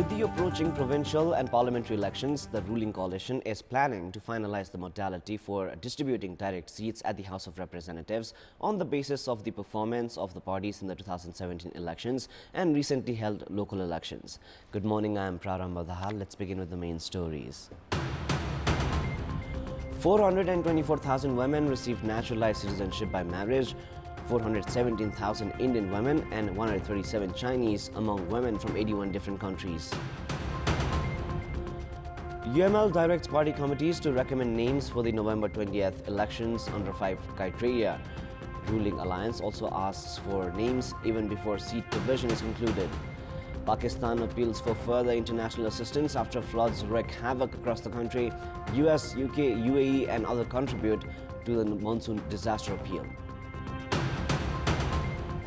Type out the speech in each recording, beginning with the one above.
With the approaching provincial and parliamentary elections, the ruling coalition is planning to finalize the modality for distributing direct seats at the House of Representatives on the basis of the performance of the parties in the 2017 elections and recently held local elections. Good morning, I am Prarambha Dahal. Let's begin with the main stories. 424,000 women received naturalized citizenship by marriage. 417,000 Indian women and 137 Chinese among women from 81 different countries. UML directs party committees to recommend names for the November 20th elections under 5 criteria. Ruling alliance also asks for names even before seat division is concluded. Pakistan appeals for further international assistance after floods wreak havoc across the country. US, UK, UAE and others contribute to the monsoon disaster appeal.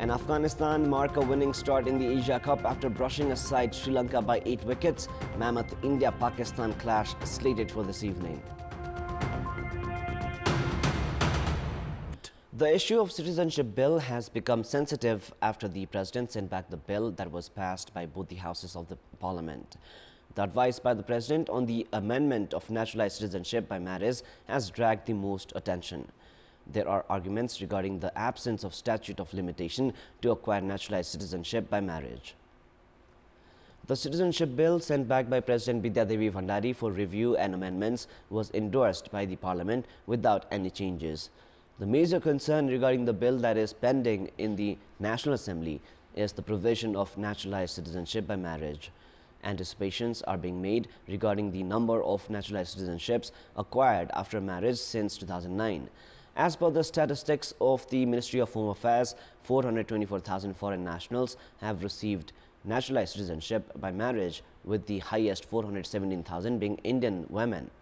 And Afghanistan mark a winning start in the Asia Cup after brushing aside Sri Lanka by 8 wickets. Mammoth India-Pakistan clash slated for this evening. The issue of citizenship bill has become sensitive after the president sent back the bill that was passed by both the houses of the parliament. The advice by the president on the amendment of naturalized citizenship by marriage has dragged the most attention. There are arguments regarding the absence of statute of limitation to acquire naturalized citizenship by marriage. The citizenship bill sent back by President Bidya Devi Bhandari for review and amendments was endorsed by the parliament without any changes. The major concern regarding the bill that is pending in the National Assembly is the provision of naturalized citizenship by marriage. Anticipations are being made regarding the number of naturalized citizenships acquired after marriage since 2009. As per the statistics of the Ministry of Home Affairs, 424,000 foreign nationals have received naturalized citizenship by marriage, with the highest 417,000 being Indian women.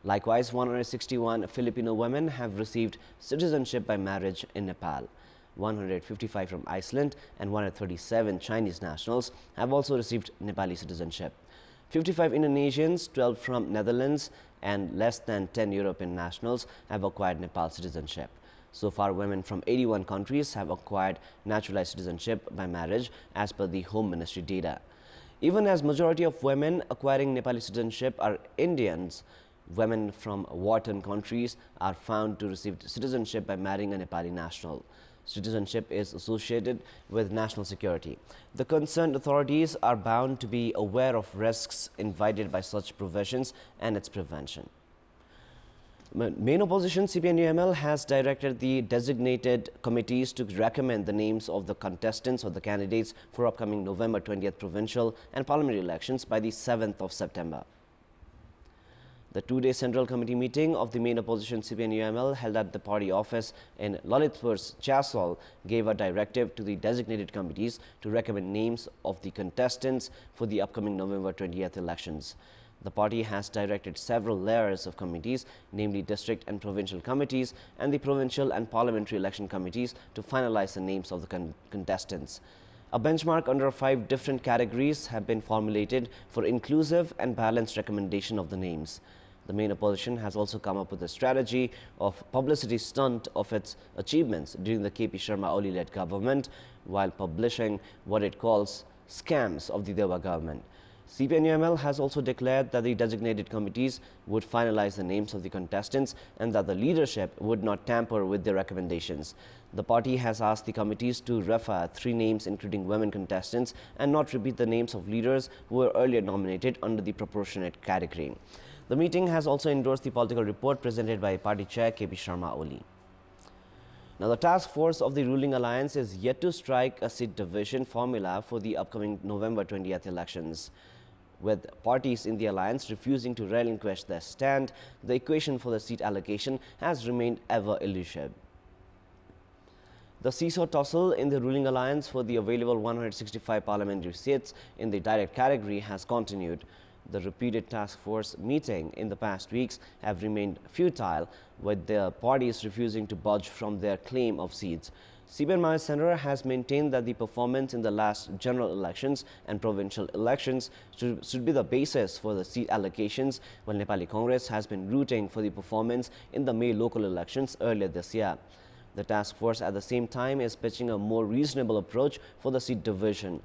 Likewise, 161 Filipino women have received citizenship by marriage in Nepal. 155 from Iceland and 137 Chinese nationals have also received Nepali citizenship. 55 Indonesians, 12 from Netherlands and less than 10 European nationals have acquired Nepal citizenship. So far, women from 81 countries have acquired naturalized citizenship by marriage as per the Home Ministry data. Even as majority of women acquiring Nepali citizenship are Indians, women from war-torn countries are found to receive citizenship by marrying a Nepali national. Citizenship is associated with national security. The concerned authorities are bound to be aware of risks invited by such provisions and its prevention. Main opposition CPN-UML has directed the designated committees to recommend the names of the contestants or the candidates for upcoming November 20th provincial and parliamentary elections by the 7th of September. The two-day Central Committee meeting of the main opposition CPN-UML held at the party office in Lalitpur's Chasol gave a directive to the designated committees to recommend names of the contestants for the upcoming November 20th elections. The party has directed several layers of committees, namely district and provincial committees and the provincial and parliamentary election committees, to finalize the names of the contestants. A benchmark under 5 different categories have been formulated for inclusive and balanced recommendation of the names. The main opposition has also come up with a strategy of publicity stunt of its achievements during the KP Sharma Oli-led government, while publishing what it calls scams of the Dewa government. CPN-UML has also declared that the designated committees would finalize the names of the contestants and that the leadership would not tamper with their recommendations. The party has asked the committees to refer 3 names including women contestants and not repeat the names of leaders who were earlier nominated under the proportionate category. The meeting has also endorsed the political report presented by party chair KP Sharma Oli. Now, the task force of the ruling alliance is yet to strike a seat division formula for the upcoming November 20th elections. With parties in the alliance refusing to relinquish their stand, the equation for the seat allocation has remained ever elusive. The seesaw tussle in the ruling alliance for the available 165 parliamentary seats in the direct category has continued. The repeated task force meeting in the past weeks have remained futile, with the parties refusing to budge from their claim of seats. CPN Maharashtra Center has maintained that the performance in the last general elections and provincial elections should be the basis for the seat allocations, while Nepali Congress has been rooting for the performance in the May local elections earlier this year. The task force at the same time is pitching a more reasonable approach for the seat division.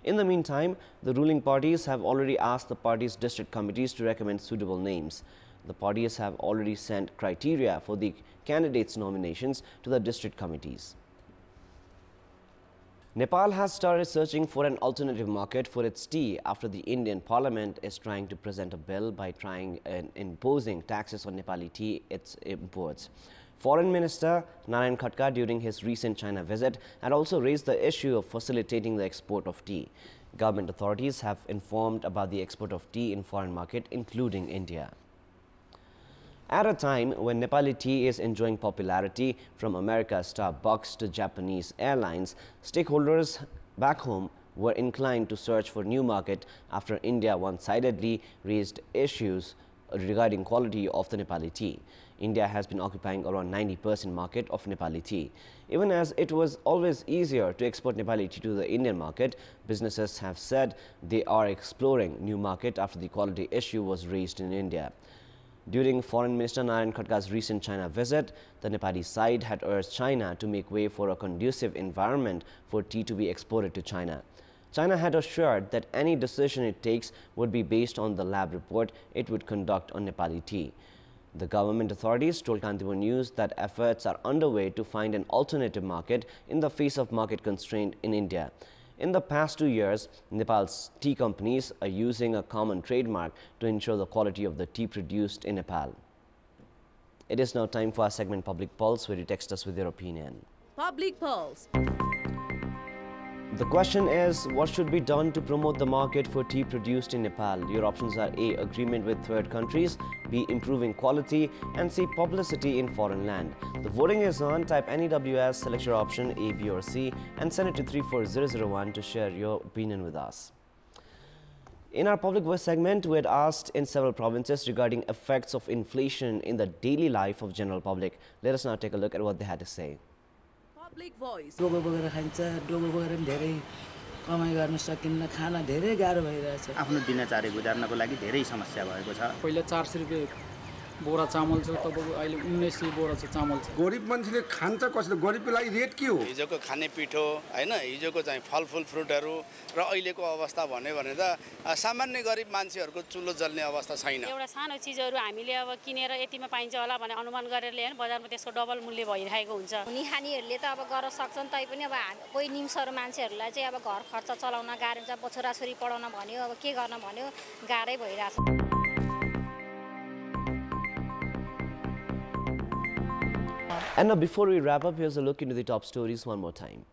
In the meantime, the ruling parties have already asked the party's district committees to recommend suitable names. The parties have already sent criteria for the candidates' nominations to the district committees. Nepal has started searching for an alternative market for its tea after the Indian Parliament is trying to present a bill by imposing taxes on Nepali tea its imports. Foreign Minister Narayan Khatka, during his recent China visit, had also raised the issue of facilitating the export of tea. Government authorities have informed about the export of tea in foreign market, including India. At a time when Nepali tea is enjoying popularity from America's Starbucks to Japanese airlines, stakeholders back home were inclined to search for new market after India one-sidedly raised issues regarding quality of the Nepali tea. India has been occupying around 90% market of Nepali tea. Even as it was always easier to export Nepali tea to the Indian market, businesses have said they are exploring new market after the quality issue was raised in India. During Foreign Minister Narayan Khatka's recent China visit, the Nepali side had urged China to make way for a conducive environment for tea to be exported to China. China had assured that any decision it takes would be based on the lab report it would conduct on Nepali tea. The government authorities told Kantipur News that efforts are underway to find an alternative market in the face of market constraint in India. In the past 2 years, Nepal's tea companies are using a common trademark to ensure the quality of the tea produced in Nepal. It is now time for our segment Public Pulse, where you text us with your opinion. Public Pulse. The question is, what should be done to promote the market for tea produced in Nepal? Your options are A. Agreement with third countries, B. Improving quality, and C. Publicity in foreign land. The voting is on. Type NEWS, select your option A, B or C and send it to 34001 to share your opinion with us. In our Public Voice segment, we had asked in several provinces regarding effects of inflation in the daily life of general public. Let us now take a look at what they had to say. Public Voice. डोगो बोकेर खान्छ डोगो बोकेर पनि धेरै कमाइ गर्न सकिन्न खान धेरै गाह्रो भइरहेछ आफ्नो दिनचर्या गुजार्नको लागि धेरै समस्या भएको छ पहिले 400 रुपैयाँ बोरा चामल छ तपाईको अहिले 1900 बोरा चाहिँ चामल छ गरिब मान्छेले खान्छ कसले गरिबको लागि रेट के हो हिजोको खाने पिठो हैन हिजोको चाहिँ फलफुल फ्रुटहरु र अहिलेको अवस्था भने त सामान्य गरिब मान्छेहरुको चुलो जल्ने अवस्था छैन एउटा सानो चीजहरु हामीले अब किनेर यतिमा पाइन्छ होला भने अनुमान गरेर ल्याएन बजारमा त्यसको डबल मूल्य भइरहेको हुन्छ निखानीहरुले त अब गर्न सक्छन् तै पनि अब कोही निम्सहरु मान्छेहरुलाई चाहिँ अब घर खर्च चलाउन गाह्रो हुन्छ छोराछोरी पढाउन भन्यो अब के गर्न भन्यो गाह्रै भइराछ And now, before we wrap up, here's a look into the top stories one more time.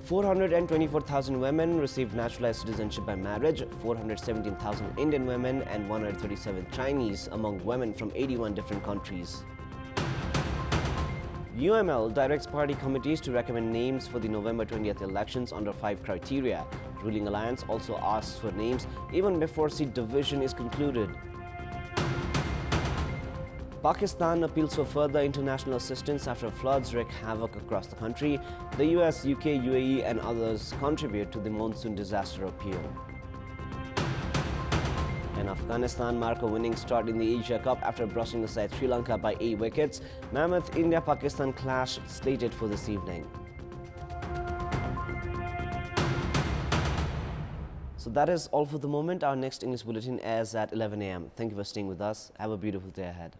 424,000 women received naturalized citizenship by marriage, 417,000 Indian women and 137 Chinese among women from 81 different countries. UML directs party committees to recommend names for the November 20th elections under 5 criteria. Ruling Alliance also asks for names even before seat division is concluded. Pakistan appeals for further international assistance after floods wreak havoc across the country. The US, UK, UAE and others contribute to the monsoon disaster appeal. And Afghanistan mark a winning start in the Asia Cup after brushing aside Sri Lanka by 8 wickets. Mammoth India-Pakistan clash slated for this evening. So that is all for the moment. Our next English bulletin airs at 11 a.m. Thank you for staying with us. Have a beautiful day ahead.